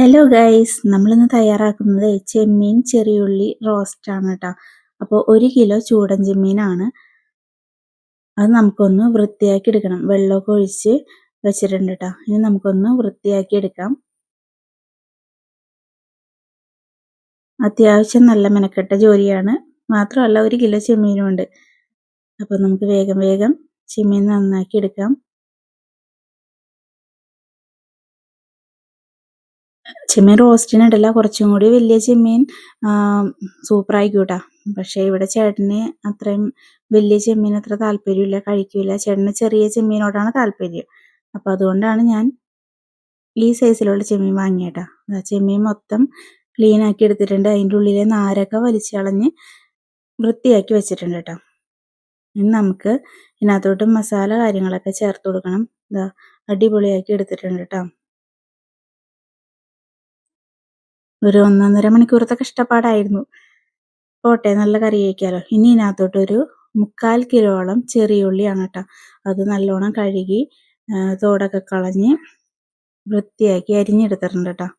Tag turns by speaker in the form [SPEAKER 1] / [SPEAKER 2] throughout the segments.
[SPEAKER 1] Hello guys, നമ്മളിന്ന് തയ്യാറാക്കുന്നത് ചെമ്മീൻ ചെറിയുള്ളി റോസ്റ്റ് ആണ് കേട്ടോ. അപ്പോൾ 1 കിലോ ചൂടൻ ചെമ്മീനാണ്. അത് നമുക്കൊന്ന് വൃത്തിയാക്കി എടുക്കണം. വെള്ളമൊക്കെ ഒഴിച്ച് വെച്ചിട്ടുണ്ട് കേട്ടോ. ഇനി നമുക്കൊന്ന് വൃത്തിയാക്കി എടുക്കാം. അത്യാവശ്യം നല്ല മെനക്കെട്ട ജോലിയാണ്. മാത്രമല്ല 1 കിലോ ചെമ്മീനും ഉണ്ട്. അപ്പോൾ നമുക്ക് വേഗം വേഗം ചെമ്മീൻ നന്നാക്കി എടുക്കാം. ചെമ്മീൻ റോസ്റ്റിനിടല്ല, കുറച്ചും കൂടി വലിയ ചെമ്മീൻ സൂപ്പറായിരിക്കും കേട്ടോ. പക്ഷേ ഇവിടെ ചേട്ടന് അത്രയും വലിയ ചെമ്മീൻ അത്ര താല്പര്യമില്ല, കഴിക്കില്ല. ചേട്ടന് ചെറിയ ചെമ്മീനോടാണ് താല്പര്യം. അപ്പോൾ അതുകൊണ്ടാണ് ഞാൻ ഈ സൈസിലുള്ള ചെമ്മീൻ വാങ്ങിയേട്ടാ. ചെമ്മീൻ മൊത്തം ക്ലീൻ ആക്കി എടുത്തിട്ടുണ്ട്. അതിൻ്റെ ഉള്ളിലെ നാരൊക്കെ വലിച്ചു കളഞ്ഞ് വൃത്തിയാക്കി വെച്ചിട്ടുണ്ട് കേട്ടോ. ഇനി നമുക്ക് ഇതിനകത്തോട്ട് മസാല കാര്യങ്ങളൊക്കെ ചേർത്ത് കൊടുക്കണം. ഇതാ അടിപൊളിയാക്കി എടുത്തിട്ടുണ്ട് കേട്ടോ. ഒരു 1.5 മണിക്കൂറത്തെ കഷ്ടപ്പാടായിരുന്നു. പോട്ടെ, നല്ല കറി കഴിക്കാമല്ലോ. ഇനി ഇതിനകത്തോട്ടൊരു 3/4 കിലോളം ചെറിയുള്ളിയാണ് കേട്ടോ. അത് നല്ലോണം കഴുകി തോടൊക്കെ കളഞ്ഞ് വൃത്തിയാക്കി അരിഞ്ഞെടുത്തിട്ടുണ്ട് കേട്ടോ.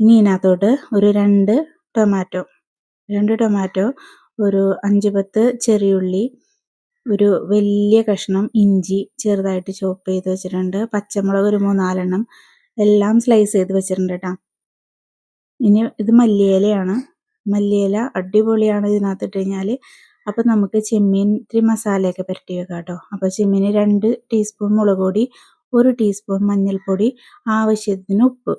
[SPEAKER 1] ഇനി ഇതിനകത്തോട്ട് ഒരു 2 ടൊമാറ്റോ, ഒരു 5-10 ചെറിയുള്ളി, ഒരു വലിയ കഷ്ണം ഇഞ്ചി ചെറുതായിട്ട് ചോപ്പ് ചെയ്ത് വെച്ചിട്ടുണ്ട്. പച്ചമുളക് ഒരു 3-4 എല്ലാം സ്ലൈസ് ചെയ്ത് വെച്ചിട്ടുണ്ട് കേട്ടോ. ഇനി ഇത് മല്ലിയിലയാണ്. മല്ലിയില അടിപൊളിയാണ് ഇതിനകത്ത് ഇട്ട് കഴിഞ്ഞാൽ. അപ്പം നമുക്ക് ചെമ്മീൻ ഇത്തിരി മസാലയൊക്കെ പുരട്ടി വെക്കാം കേട്ടോ. അപ്പോൾ ചെമ്മീന് 2 ടീസ്പൂൺ മുളക് പൊടി, 1 ടീസ്പൂൺ മഞ്ഞൾപ്പൊടി, ആവശ്യത്തിന് ഉപ്പ്,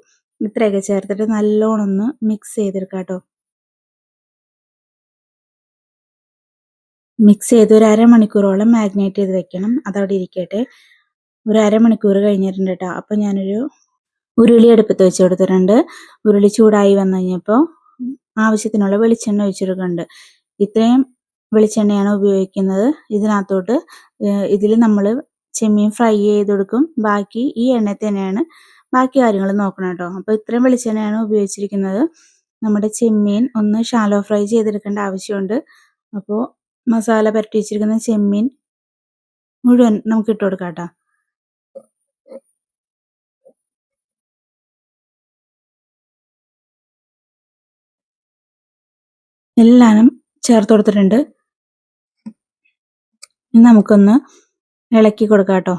[SPEAKER 1] ഇത്രയൊക്കെ ചേർത്തിട്ട് നല്ലോണം ഒന്ന് മിക്സ് ചെയ്തെടുക്കാം കേട്ടോ. മിക്സ് ചെയ്ത് ഒരു അരമണിക്കൂറോളം മാഗ്നേറ്റ് ചെയ്ത് വെക്കണം. അതവിടെ ഇരിക്കട്ടെ. ഒരു അരമണിക്കൂർ കഴിഞ്ഞിട്ടുണ്ട് കേട്ടോ. അപ്പോൾ ഞാനൊരു ഉരുളി അടുപ്പത്ത് വെച്ച് കൊടുത്തിട്ടുണ്ട്. ഉരുളി ചൂടായി വന്നു കഴിഞ്ഞപ്പോൾ ആവശ്യത്തിനുള്ള വെളിച്ചെണ്ണ ഒഴിച്ചെടുക്കുന്നുണ്ട്. ഇത്രയും വെളിച്ചെണ്ണയാണ് ഉപയോഗിക്കുന്നത്. ഇതിനകത്തോട്ട് ഇതിൽ നമ്മൾ ചെമ്മീൻ ഫ്രൈ ചെയ്ത് കൊടുക്കും. ബാക്കി ഈ എണ്ണയിൽ തന്നെയാണ് ബാക്കി കാര്യങ്ങൾ നോക്കണം കേട്ടോ. അപ്പോൾ ഇത്രയും വെളിച്ചെണ്ണയാണ് ഉപയോഗിച്ചിരിക്കുന്നത്. നമ്മുടെ ചെമ്മീൻ ഒന്ന് ഷാലോ ഫ്രൈ ചെയ്തെടുക്കേണ്ട ആവശ്യമുണ്ട്. അപ്പോൾ മസാല പുരട്ടി വെച്ചിരിക്കുന്ന ചെമ്മീൻ മുഴുവൻ നമുക്ക് ഇട്ട് കൊടുക്കാം കേട്ടോ. എല്ലാം ചേർത്ത് കൊടുത്തിട്ടുണ്ട്. ഇനി നമുക്കൊന്ന് ഇളക്കി കൊടുക്കാം കേട്ടോ.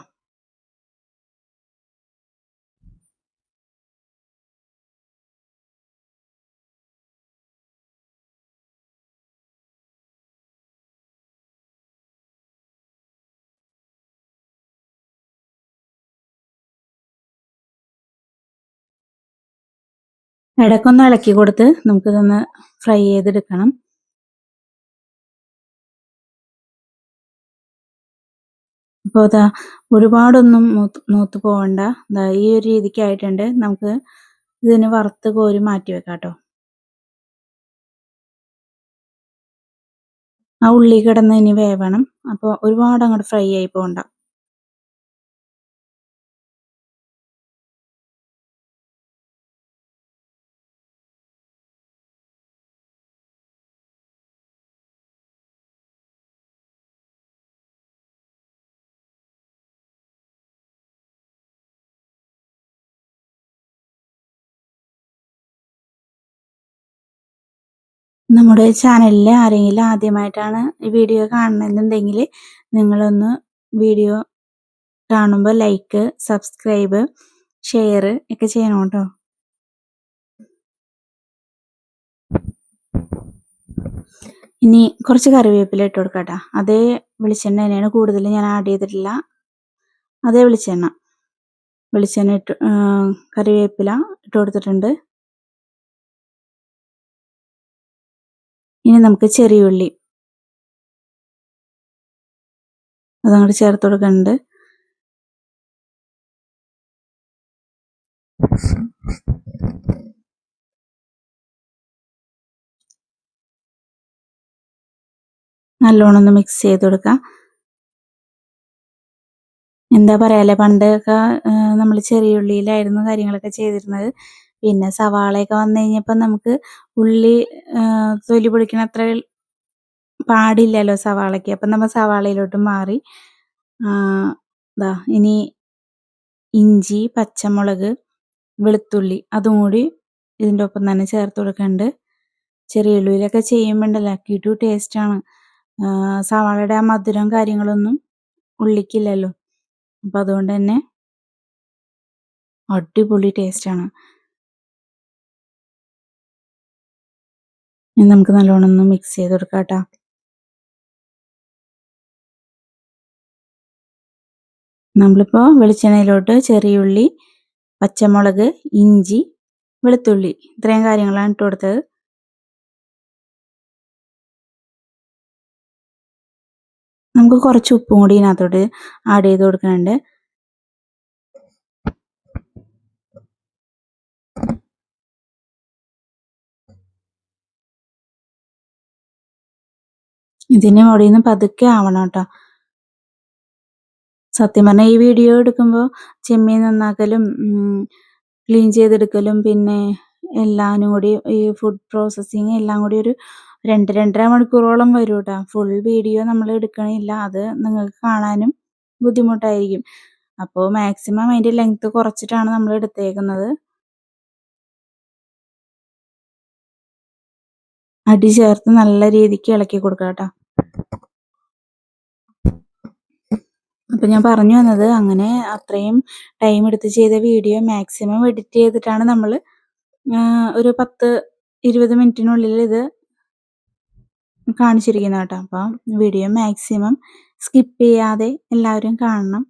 [SPEAKER 1] ഇടയ്ക്കൊന്ന് ഇളക്കി കൊടുത്ത് നമുക്കിതൊന്ന് ഫ്രൈ ചെയ്തെടുക്കണം. അപ്പോൾ ഇതാ ഒരുപാടൊന്നും മൂത്ത് പോകണ്ട. ഇതാ ഈ ഒരു രീതിക്കായിട്ടുണ്ട്. നമുക്ക് ഇതിന് വറുത്ത് കോരി മാറ്റി വെക്കാം കേട്ടോ. ആ ഉള്ളി കിടന്ന് ഇനി വേവണം. അപ്പോൾ ഒരുപാട് അങ്ങോട്ട് ഫ്രൈ ആയി പോകണ്ട. നമ്മുടെ ചാനലിൽ ആരെങ്കിലും ആദ്യമായിട്ടാണ് ഈ വീഡിയോ കാണുന്നതെന്നുണ്ടെങ്കിൽ നിങ്ങളൊന്ന് വീഡിയോ കാണുമ്പോൾ ലൈക്ക്, സബ്സ്ക്രൈബ്, ഷെയർ ഒക്കെ ചെയ്യണം കേട്ടോ. ഇനി കുറച്ച് കറിവേപ്പില ഇട്ട് കൊടുക്കാം കേട്ടോ. അതേ വെളിച്ചെണ്ണ തന്നെയാണ്, കൂടുതൽ ഞാൻ ആഡ് ചെയ്തിട്ടില്ല. അതേ വെളിച്ചെണ്ണ ഇട്ട് കറിവേപ്പില ഇട്ട് കൊടുത്തിട്ടുണ്ട്. ഇനി നമുക്ക് ചെറിയുള്ളി അതങ്ങോട്ട് ചേർത്ത് കൊടുക്കുന്നുണ്ട്. നല്ലോണം ഒന്ന് മിക്സ് ചെയ്ത് കൊടുക്കാം. എന്താ പറയാല്ലേ, പണ്ടൊക്കെ നമ്മൾ ചെറിയുള്ളിയിലായിരുന്നു കാര്യങ്ങളൊക്കെ ചെയ്തിരുന്നത്. പിന്നെ സവാളയൊക്കെ വന്നു കഴിഞ്ഞപ്പോൾ നമുക്ക് ഉള്ളി തൊലി പൊളിക്കണ അത്ര പാടില്ലല്ലോ സവാളയ്ക്ക്. അപ്പം നമ്മൾ സവാളയിലോട്ട് മാറി. ഇനി ഇഞ്ചി, പച്ചമുളക്, വെളുത്തുള്ളി അതും കൂടി ഇതിൻ്റെ ഒപ്പം തന്നെ ചേർത്ത് കൊടുക്കുന്നുണ്ട്. ചെറിയ ഉള്ളിയിലൊക്കെ ചെയ്യുമ്പോണ്ടല്ലോ കിടു ടേസ്റ്റാണ്. സവാളയുടെ ആ മധുരം കാര്യങ്ങളൊന്നും ഉള്ളിക്കില്ലല്ലോ. അപ്പം അതുകൊണ്ട് തന്നെ അടിപൊളി ടേസ്റ്റാണ്. ഇനി നമുക്ക് നല്ലോണം ഒന്ന് മിക്സ് ചെയ്ത് കൊടുക്കാം കേട്ടോ. നമ്മളിപ്പോൾ വെളിച്ചെണ്ണയിലോട്ട് ചെറിയ ഉള്ളി, പച്ചമുളക്, ഇഞ്ചി, വെളുത്തുള്ളി ഇത്രയും കാര്യങ്ങളാണ് ഇട്ട് കൊടുത്തത്. നമുക്ക് കുറച്ച് ഉപ്പും കൂടി ഇതിനകത്തോട്ട് ആഡ് ചെയ്ത് കൊടുക്കുന്നുണ്ട്. ഇതിന് മുകളിൽ നിന്ന് പതുക്കെ ആവണം കേട്ടോ. സത്യം പറഞ്ഞാൽ ഈ വീഡിയോ എടുക്കുമ്പോൾ ചെമ്മീൻ നന്നാക്കലും ക്ലീൻ ചെയ്തെടുക്കലും പിന്നെ എല്ലാനും കൂടി ഈ ഫുഡ് പ്രോസസ്സിങ് എല്ലാം കൂടി ഒരു 2-2.5 മണിക്കൂറോളം വരും കേട്ടോ. ഫുൾ വീഡിയോ നമ്മൾ എടുക്കണില്ല, അത് നിങ്ങൾക്ക് കാണാനും ബുദ്ധിമുട്ടായിരിക്കും. അപ്പോൾ മാക്സിമം അതിൻ്റെ ലെങ്ത് കുറച്ചിട്ടാണ് നമ്മൾ എടുത്തേക്കുന്നത്. അടി ചേർത്ത് നല്ല രീതിക്ക് ഇളക്കി കൊടുക്കുക കേട്ടോ. അപ്പം ഞാൻ പറഞ്ഞു വന്നത്, അങ്ങനെ അത്രയും ടൈം എടുത്ത് ചെയ്ത വീഡിയോ മാക്സിമം എഡിറ്റ് ചെയ്തിട്ടാണ് നമ്മൾ ഒരു 10-20 മിനിറ്റിനുള്ളിൽ ഇത് കാണിച്ചിരിക്കുന്നത് കേട്ടോ. അപ്പം വീഡിയോ മാക്സിമം സ്കിപ്പ് ചെയ്യാതെ എല്ലാവരും കാണണം.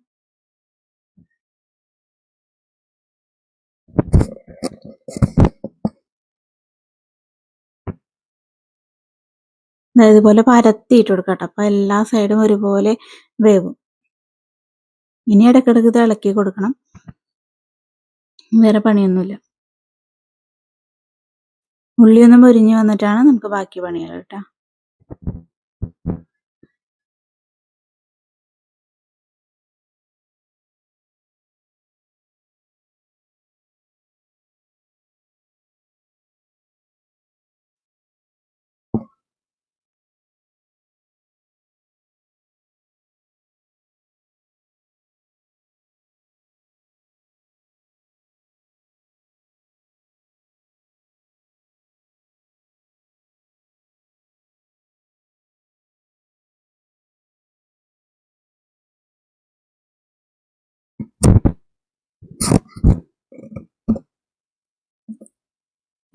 [SPEAKER 1] ഇതുപോലെ പരത്തിയിട്ട് കൊടുക്കാം കേട്ടോ. അപ്പം എല്ലാ സൈഡും ഒരുപോലെ വേവും. ഇനി ഇടയ്ക്കിടയ്ക്ക് ഇത് ഇളക്കി കൊടുക്കണം, വേറെ പണിയൊന്നുമില്ല. ഉള്ളിയൊന്നും പൊരിഞ്ഞ് വന്നിട്ടാണ് നമുക്ക് ബാക്കി പണികൾ കേട്ടോ.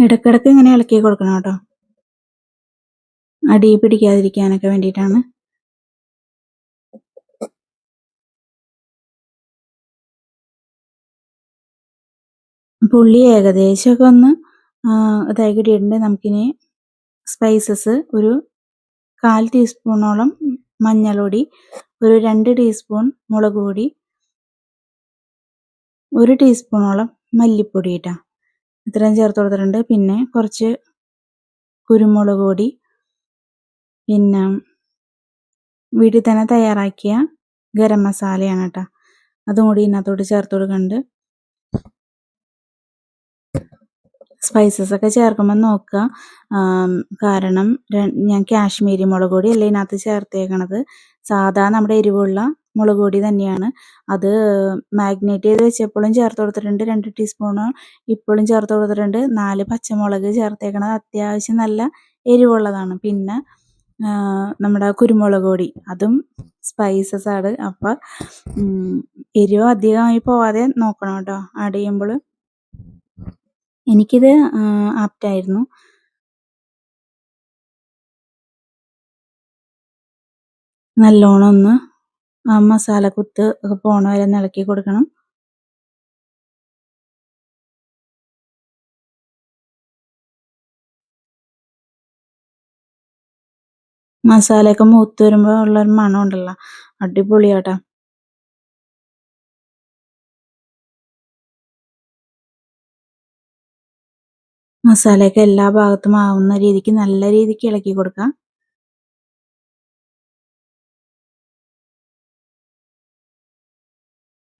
[SPEAKER 1] ഇടയ്ക്കിടയ്ക്ക് ഇങ്ങനെ ഇളക്കി കൊടുക്കണം കേട്ടോ, അടി പിടിക്കാതിരിക്കാനൊക്കെ വേണ്ടിയിട്ടാണ്. പുള്ളി ഏകദേശമൊക്കെ ഒന്ന് ഇതായി കിട്ടിയിട്ടുണ്ട്. നമുക്കിനി സ്പൈസസ് ഒരു 1/4 ടീസ്പൂണോളം മഞ്ഞൾപ്പൊടി, ഒരു 2 ടീസ്പൂൺ മുളക് പൊടി, 1 ടീസ്പൂണോളം മല്ലിപ്പൊടി ഇട്ടാ ഇത്രയും ചേർത്ത് കൊടുത്തിട്ടുണ്ട്. പിന്നെ കുറച്ച് കുരുമുളക് പൊടി, പിന്നെ വീട്ടിൽ തന്നെ തയ്യാറാക്കിയ ഗരം മസാലയാണ് കേട്ടോ, അതും കൂടി ഇതിനകത്തോട്ട് ചേർത്ത് കൊടുക്കുന്നുണ്ട്. സ്പൈസസ് ഒക്കെ ചേർക്കുമ്പോൾ നോക്കുക, കാരണം ഞാൻ കാശ്മീരി മുളക് പൊടി അല്ല ഇതിനകത്ത് ചേർത്തേക്കണത്, സാധാ നമ്മുടെ എരിവുള്ള മുളക് പൊടി തന്നെയാണ്. അത് മാഗ്നേറ്റ് ചെയ്ത് വെച്ചപ്പോഴും ചേർത്ത് കൊടുത്തിട്ടുണ്ട് 2 ടീസ്പൂണ്, ഇപ്പോഴും ചേർത്ത് കൊടുത്തിട്ടുണ്ട്. 4 പച്ചമുളക് ചേർത്തേക്കണത് അത്യാവശ്യം നല്ല എരിവുള്ളതാണ്. പിന്നെ നമ്മുടെ കുരുമുളക് പൊടി അതും സ്പൈസസ് ആണ്. അപ്പം എരിവ് അധികമായി പോവാതെ നോക്കണം കേട്ടോ ആഡ് ചെയ്യുമ്പോൾ. എനിക്കിത് ആപ്റ്റായിരുന്നു. നല്ലോണം ഒന്ന് മസാലക്കുത്ത് ഒക്കെ പോണ വരെ ഇളക്കി കൊടുക്കണം. മസാലയൊക്കെ മൂത്ത് വരുമ്പോൾ ഉള്ളൊരു മണം ഉണ്ടല്ലോ, അടിപൊളിയാട്ടോ. മസാലയൊക്കെ എല്ലാ ഭാഗത്തും ആവുന്ന രീതിക്ക് നല്ല രീതിക്ക് ഇളക്കി കൊടുക്കാം.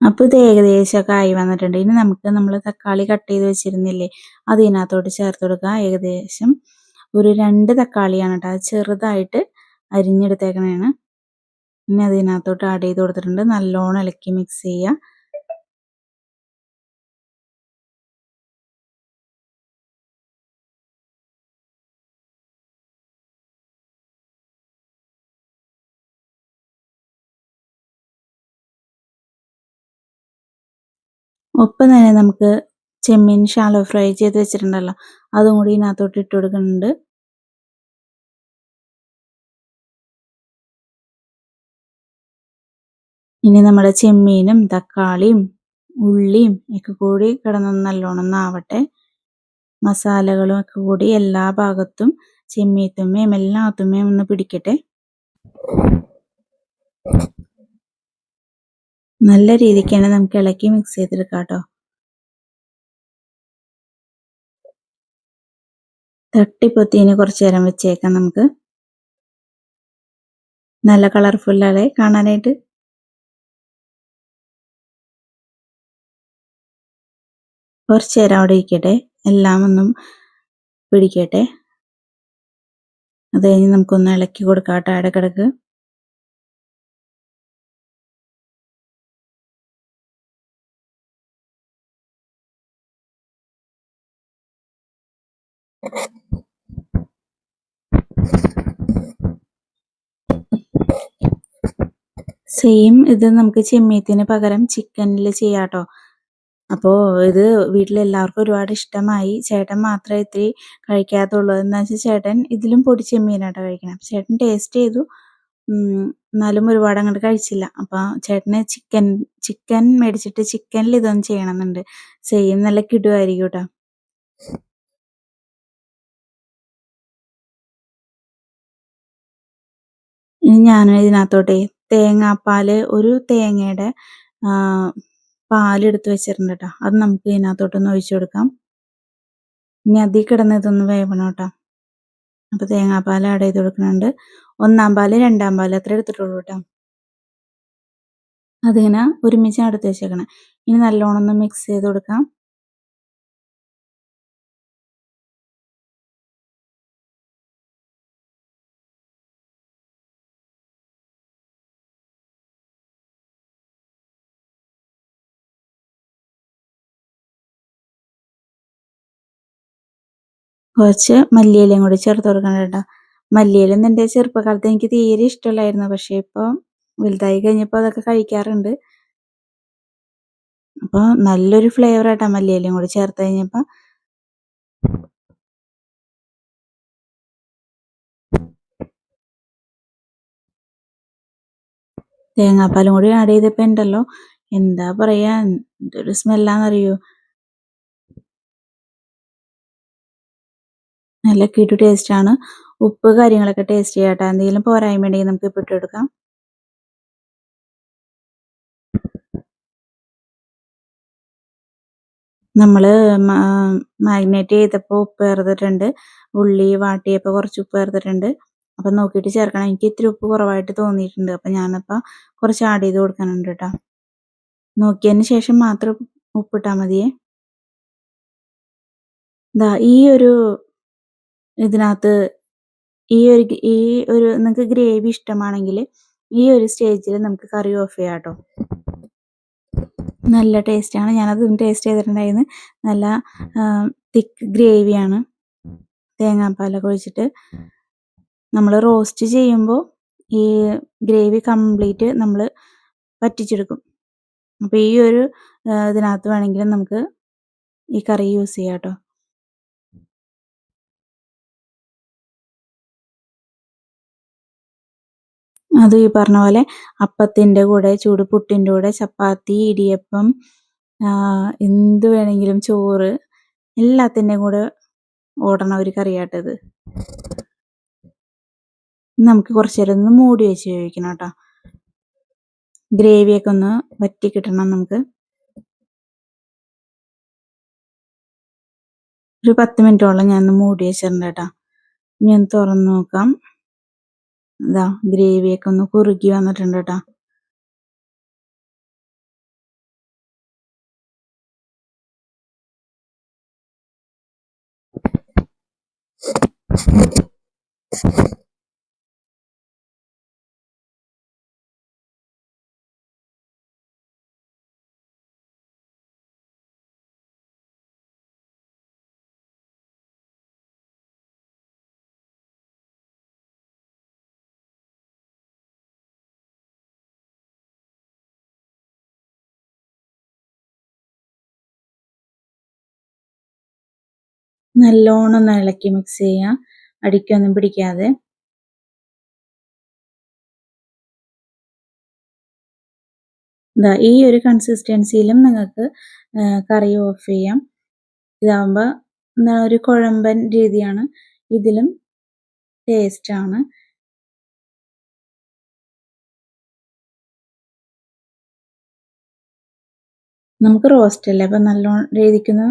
[SPEAKER 1] അപ്പോൾ ഇത് ഏകദേശമൊക്കെ ആയി വന്നിട്ടുണ്ട്. ഇനി നമുക്ക് നമ്മൾ തക്കാളി കട്ട് ചെയ്ത് വെച്ചിരുന്നില്ലേ, അത് ഇതിനകത്തോട്ട് ചേർത്ത് കൊടുക്കുക. ഏകദേശം ഒരു 2 തക്കാളിയാണ് കേട്ടോ, അത് ചെറുതായിട്ട് അരിഞ്ഞെടുത്തേക്കണതാണ്. ഇനി അത് ഇതിനകത്തോട്ട് ആഡ് ചെയ്ത് കൊടുത്തിട്ടുണ്ട്. നല്ലോണം ഇളക്കി മിക്സ് ചെയ്യുക. ഒപ്പം തന്നെ നമുക്ക് ചെമ്മീൻ ഷാലോ ഫ്രൈ ചെയ്ത് വെച്ചിട്ടുണ്ടല്ലോ, അതും കൂടി ഇതിനകത്തോട്ട് ഇട്ട് കൊടുക്കുന്നുണ്ട്. ഇനി നമ്മുടെ ചെമ്മീനും തക്കാളിയും ഉള്ളിയും ഒക്കെ കൂടി കിടന്ന് നല്ലോണം ഒന്നാവട്ടെ. മസാലകളും ഒക്കെ കൂടി എല്ലാ ഭാഗത്തും ചെമ്മീത്തുമ്മയും എല്ലാത്തുമ്മയും ഒന്ന് പിടിക്കട്ടെ. നല്ല രീതിക്ക് തന്നെ നമുക്ക് ഇളക്കി മിക്സ് ചെയ്തെടുക്കാം കേട്ടോ. തട്ടിപ്പൊത്തിന് കുറച്ചു നേരം വെച്ചേക്കാം നമുക്ക്. നല്ല കളർഫുള്ളാണ് കാണാനായിട്ട്. കുറച്ചു നേരം അവിടെ ഇരിക്കട്ടെ, എല്ലാം ഒന്നും പിടിക്കട്ടെ. അത് കഴിഞ്ഞ് നമുക്കൊന്ന് ഇളക്കി കൊടുക്കാം കേട്ടോ ഇടക്കിടക്ക്. സെയിം ഇത് നമുക്ക് ചെമ്മീത്തിന് പകരം ചിക്കനിൽ ചെയ്യാം കേട്ടോ. അപ്പോൾ ഇത് വീട്ടിലെല്ലാവർക്കും ഒരുപാട് ഇഷ്ടമായി. ചേട്ടൻ മാത്രമേ ഇത്തിരി കഴിക്കാത്തുള്ളൂ. എന്താ വെച്ചാൽ ചേട്ടൻ ഇതിലും പൊടി ചെമ്മീനാട്ടോ കഴിക്കണം. അപ്പം ചേട്ടൻ ടേസ്റ്റ് ചെയ്തു, എന്നാലും ഒരുപാട് അങ്ങോട്ട് കഴിച്ചില്ല. അപ്പം ചേട്ടന് ചിക്കൻ മേടിച്ചിട്ട് ചിക്കനിൽ ഇതൊന്ന് ചെയ്യണമെന്നുണ്ട്. സെയിം നല്ല കിടുവായിരിക്കും കേട്ടോ. ഇനി ഞാൻ ഇതിനകത്തോട്ടെ തേങ്ങാപ്പാൽ, ഒരു തേങ്ങയുടെ പാലെടുത്ത് വെച്ചിട്ടുണ്ട് കേട്ടോ. അത് നമുക്ക് ഇതിനകത്തോട്ടൊന്ന് ഒഴിച്ചു കൊടുക്കാം. ഇനി അതിൽ കിടന്ന് ഇതൊന്ന് വേവണം കേട്ടോ. അപ്പോൾ തേങ്ങാപ്പാൽ ആഡ് ചെയ്ത് കൊടുക്കുന്നുണ്ട്. 1-ാം പാല് 2-ാം പാല് അത്ര എടുത്തിട്ടുള്ളൂ കേട്ടോ. അതിങ്ങനെ ഒരുമിച്ച് എടുത്ത് വെച്ചേക്കണം. ഇനി നല്ലോണം ഒന്ന് മിക്സ് ചെയ്ത് കൊടുക്കാം. കുറച്ച് മല്ലിയിലയും കൂടി ചേർത്ത് കൊടുക്കണം കേട്ടോ. മല്ലിയില എൻ്റെ ചെറുപ്പകാലത്ത് എനിക്ക് തീരെ ഇഷ്ടമല്ലായിരുന്നു. പക്ഷേ ഇപ്പോൾ വലുതായി കഴിഞ്ഞപ്പോൾ അതൊക്കെ കഴിക്കാറുണ്ട്. അപ്പോൾ നല്ലൊരു ഫ്ലേവർ ആയിട്ടാ മല്ലിയിലയും കൂടി ചേർത്ത് കഴിഞ്ഞപ്പോൾ. തേങ്ങാപ്പാലും കൂടി ആഡ് ചെയ്തപ്പോൾ ഉണ്ടല്ലോ, എന്താ പറയാ, എന്തൊരു സ്മെല്ലാന്നറിയോ. നല്ല കിടു ടേസ്റ്റാണ്. ഉപ്പ് കാര്യങ്ങളൊക്കെ ടേസ്റ്റ് ചെയ്യാം കേട്ടോ. എന്തെങ്കിലും പോരായ്മ ഉണ്ടെങ്കിൽ നമുക്ക് ഇപ്പോൾ ഇട്ട് കൊടുക്കാം. നമ്മൾ മാഗ്നേറ്റ് ചെയ്തപ്പോൾ ഉപ്പ് ചേർത്തിട്ടുണ്ട്. ഉള്ളി വാട്ടിയപ്പോൾ കുറച്ച് ഉപ്പ് ചേർത്തിട്ടുണ്ട്. അപ്പം നോക്കിയിട്ട് ചേർക്കണം. എനിക്ക് ഇത്തിരി ഉപ്പ് കുറവായിട്ട് തോന്നിയിട്ടുണ്ട്. അപ്പം ഞാനപ്പോൾ കുറച്ച് ആഡ് ചെയ്ത് കൊടുക്കാനുണ്ട് കേട്ടോ. നോക്കിയതിന് ശേഷം മാത്രം ഉപ്പിട്ടാൽ മതിയേ. ഈ ഒരു ഇതിനകത്ത് ഈ ഒരു നിങ്ങൾക്ക് ഗ്രേവി ഇഷ്ടമാണെങ്കിൽ ഈ ഒരു സ്റ്റേജിൽ നമുക്ക് കറി ഓഫ് ചെയ്യാം കേട്ടോ. നല്ല ടേസ്റ്റാണ്. ഞാനതും ടേസ്റ്റ് ചെയ്തിട്ടുണ്ടായിരുന്നു. നല്ല തിക്ക് ഗ്രേവിയാണ്. തേങ്ങാപ്പാലൊക്കെ ഒഴിച്ചിട്ട് നമ്മൾ റോസ്റ്റ് ചെയ്യുമ്പോൾ ഈ ഗ്രേവി കംപ്ലീറ്റ് നമ്മൾ വറ്റിച്ചെടുക്കും. അപ്പോൾ ഈ ഒരു ഇതിനകത്ത് വേണമെങ്കിലും നമുക്ക് ഈ കറി യൂസ് ചെയ്യാം കേട്ടോ. അത് ഈ പറഞ്ഞ പോലെ അപ്പത്തിൻ്റെ കൂടെ, ചൂട് പുട്ടിൻ്റെ കൂടെ, ചപ്പാത്തി, ഇടിയപ്പം, എന്ത് വേണമെങ്കിലും, ചോറ്, എല്ലാത്തിൻ്റെയും കൂടെ ഓടണ ഒരു കറിയാട്ടത്. നമുക്ക് കുറച്ച് നേരം ഒന്ന് മൂടി വെച്ച് വേവിക്കണം കേട്ടോ. ഗ്രേവിയൊക്കെ ഒന്ന് വറ്റി കിട്ടണം നമുക്ക്. ഒരു 10 മിനിറ്റോളം ഞാൻ മൂടി വെച്ചിട്ടുണ്ട് കേട്ടോ. ഇനി ഒന്ന് തുറന്ന് നോക്കാം. ഗ്രേവിയൊക്കെ ഒന്ന് കുറുകി വന്നിട്ടുണ്ട് കേട്ടോ. നല്ലോണം ഒന്ന് ഇളക്കി മിക്സ് ചെയ്യാം, അടിക്കൊന്നും പിടിക്കാതെ. ഇതാ ഈ ഒരു കൺസിസ്റ്റൻസിയിലും നിങ്ങൾക്ക് കറി ഓഫ് ചെയ്യാം. ഇതാകുമ്പോൾ ഒരു കുഴമ്പൻ രീതിയാണ്, ഇതിലും ടേസ്റ്റാണ്. നമുക്ക് റോസ്റ്റ് അല്ലേ, അപ്പം നല്ലോണം രീതിക്കൊന്ന്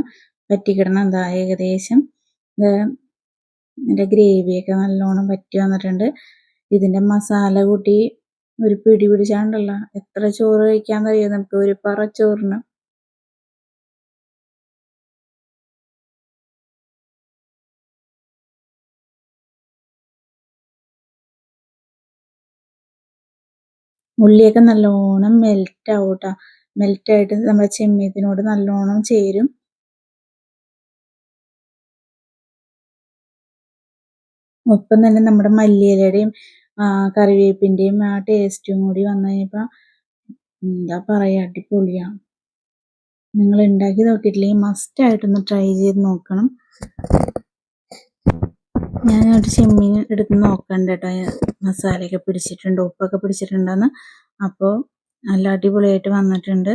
[SPEAKER 1] വറ്റിക്കിടണം. എന്താ ഏകദേശം ഇതിൻ്റെ ഗ്രേവിയൊക്കെ നല്ലോണം വറ്റി വന്നിട്ടുണ്ട്. ഇതിൻ്റെ മസാല കൂട്ടി ഒരു പിടി പിടിച്ചാണ്ടല്ല എത്ര ചോറ് കഴിക്കാമെന്നറിയോ നമുക്ക്, ഒരു പറ ചോറിന്. ഉള്ളിയൊക്കെ നല്ലോണം മെൽറ്റ് ആവും കേട്ടോ. മെൽറ്റായിട്ട് നമ്മുടെ ചെമ്മീനോട് നല്ലോണം ചേരും. ഒപ്പം തന്നെ നമ്മുടെ മല്ലിയിലയുടെയും കറിവേപ്പിൻ്റെയും ആ ടേസ്റ്റും കൂടി വന്നു കഴിഞ്ഞപ്പോൾ എന്താ പറയുക, അടിപൊളിയാണ്. നിങ്ങൾ ഉണ്ടാക്കി നോക്കിയിട്ടില്ലെങ്കിൽ മസ്റ്റായിട്ടൊന്ന് ട്രൈ ചെയ്ത് നോക്കണം. ഞാനൊരു ചെമ്മീൻ എടുത്ത് നോക്കണ്ട കേട്ടോ, മസാലയൊക്കെ പിടിച്ചിട്ടുണ്ടോ, ഉപ്പൊക്കെ പിടിച്ചിട്ടുണ്ടോയെന്ന്. അപ്പോൾ നല്ല അടിപൊളിയായിട്ട് വന്നിട്ടുണ്ട്.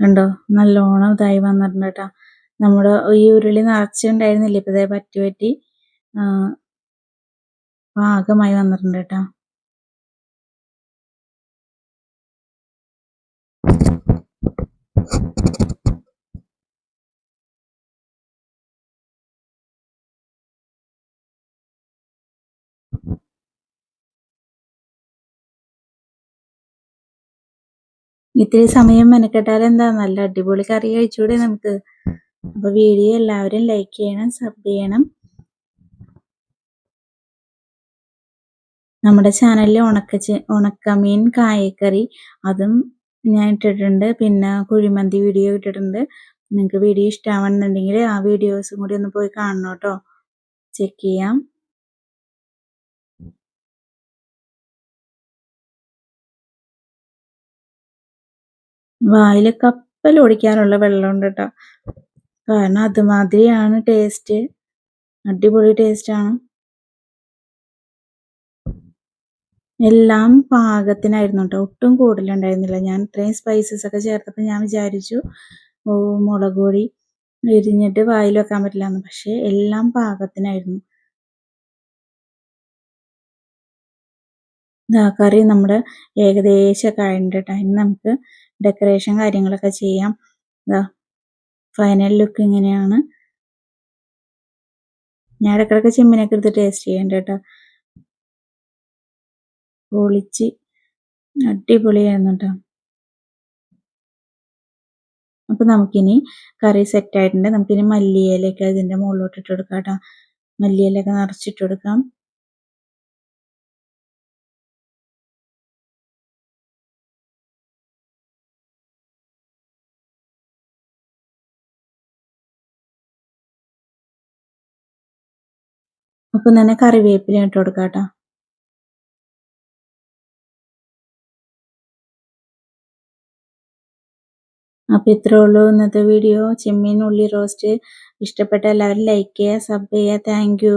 [SPEAKER 1] കണ്ടോ, നല്ലോണം ഇതായി വന്നിട്ടുണ്ട് കേട്ടോ. നമ്മുടെ ഈ ഉരുളി നിറച്ചുണ്ടായിരുന്നില്ല, ഇപ്പോൾ ഇതേ പറ്റി പറ്റി പാകമായി വന്നിട്ടുണ്ട് കേട്ടോ. ഇത്തിരി സമയം മെനക്കെട്ടാൽ എന്താ, നല്ല അടിപൊളി കറി കഴിച്ചൂടെ നമുക്ക്. അപ്പോൾ വീഡിയോ എല്ലാവരും ലൈക്ക് ചെയ്യണം, സബ് ചെയ്യണം. നമ്മുടെ ചാനലിൽ ഉണക്കമീൻ കായക്കറി അതും ഞാൻ ഇട്ടിട്ടുണ്ട്. പിന്നെ കുഴിമന്തി വീഡിയോ ഇട്ടിട്ടുണ്ട്. നിങ്ങൾക്ക് വീഡിയോ ഇഷ്ടമാണെന്നുണ്ടെങ്കിൽ ആ വീഡിയോസും കൂടി ഒന്ന് പോയി കാണണം കേട്ടോ, ചെക്ക് ചെയ്യാം. വായിൽ കപ്പൽ ഓടിക്കാനുള്ള വെള്ളമുണ്ട് കേട്ടോ, കാരണം അതുമാതിരിയാണ് ടേസ്റ്റ്. അടിപൊളി ടേസ്റ്റാണ്. എല്ലാം പാകത്തിനായിരുന്നു കേട്ടോ, ഒട്ടും കൂടുതലുണ്ടായിരുന്നില്ല. ഞാൻ ഇത്രയും സ്പൈസസ് ഒക്കെ ചേർത്തപ്പോൾ ഞാൻ വിചാരിച്ചു മുളക് പൊടി എരിഞ്ഞിട്ട് വായിൽ വെക്കാൻ പറ്റില്ല എന്ന്, പക്ഷേ എല്ലാം പാകത്തിനായിരുന്നു. കറി നമ്മുടെ ഏകദേശമൊക്കെ ആയിട്ടുണ്ട് കേട്ടോ. ഇനി നമുക്ക് ഡെക്കറേഷൻ കാര്യങ്ങളൊക്കെ ചെയ്യാം. ഫൈനൽ ലുക്ക് ഇങ്ങനെയാണ്. ഞാൻ ഇടയ്ക്കിടയ്ക്ക് ചെമ്മീനൊക്കെ എടുത്ത് ടേസ്റ്റ് ചെയ്യണ്ട കേട്ടോ. പൊളിച്ച് അടിപൊളിയായിരുന്നു കേട്ടോ. അപ്പം നമുക്കിനി കറി സെറ്റായിട്ടുണ്ട്. നമുക്കിനി മല്ലിയിലയൊക്കെ ഇതിൻ്റെ മുകളിലോട്ട് ഇട്ട് കൊടുക്കാം കേട്ടോ. മല്ലിയിലയൊക്കെ നിറച്ചിട്ട് കൊടുക്കാം. അപ്പം തന്നെ കറിവേപ്പില ഇട്ട് കൊടുക്കാം കേട്ടോ. അപ്പോൾ ഇത്രേ ഉള്ളൂ ഇന്നത്തെ വീഡിയോ, ചെമ്മീൻ ഉള്ളി റോസ്റ്റ്. ഇഷ്ടപ്പെട്ട എല്ലാവരും ലൈക്ക് ചെയ്യുക, സബ് ചെയ്യുക. Thank you.